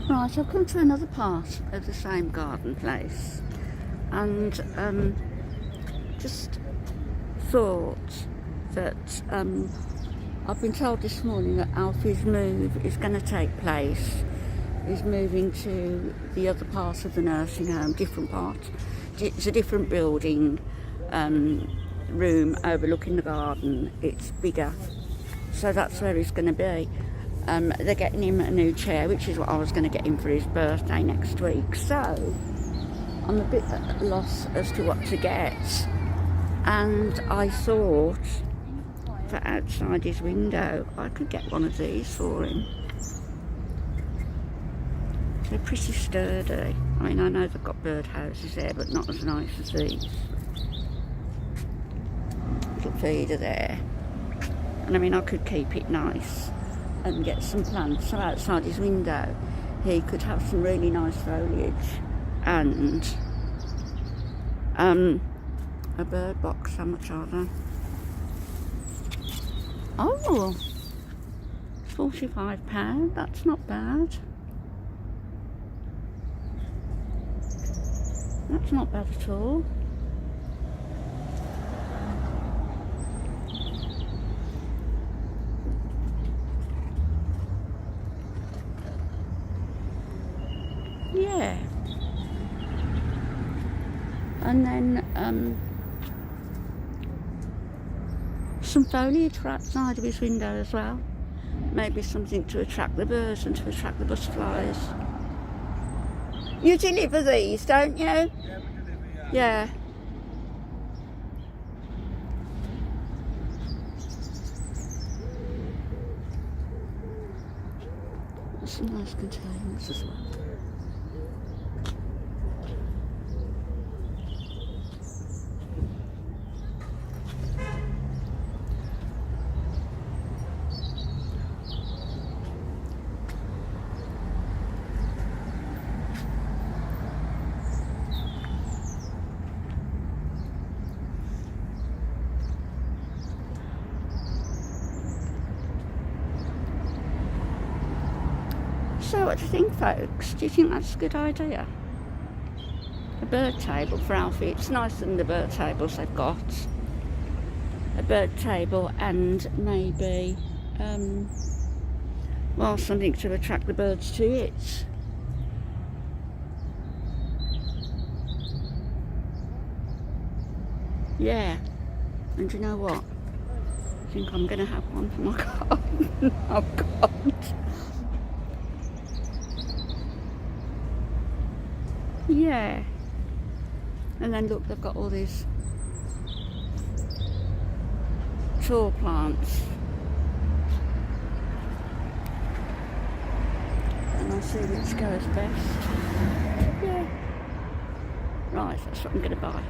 Right, I've come to another part of the same garden place and just thought that I've been told this morning that Alfie's move is going to take place. He's moving to the other part of the nursing home, different part. It's a different building, room overlooking the garden. It's bigger, so that's where he's going to be. They're getting him a new chair, which is what I was going to get him for his birthday next week. So I'm a bit at a loss as to what to get. And I thought for outside his window, I could get one of these for him. They're pretty sturdy. I mean, I know they've got bird houses there, but not as nice as these. Little feeder there. And I mean, I could keep it nice and get some plants. So outside his window, he could have some really nice foliage and a bird box. How much are they? Oh, £45. That's not bad. That's not bad at all. Yeah. And then some foliage for outside of his window as well. Maybe something to attract the birds and to attract the butterflies. You deliver these, don't you? Yeah, we deliver, yeah. Yeah. There's some nice containers as well. So what do you think, folks? Do you think that's a good idea? A bird table for Alfie. It's nicer than the bird tables they've got. A bird table and maybe, well, something to attract the birds to it. Yeah. And you know what? I think I'm going to have one for my garden. Oh, God. Yeah. And then look, they've got all these tall plants. And I'll see which goes best. Yeah. Right, that's what I'm going to buy.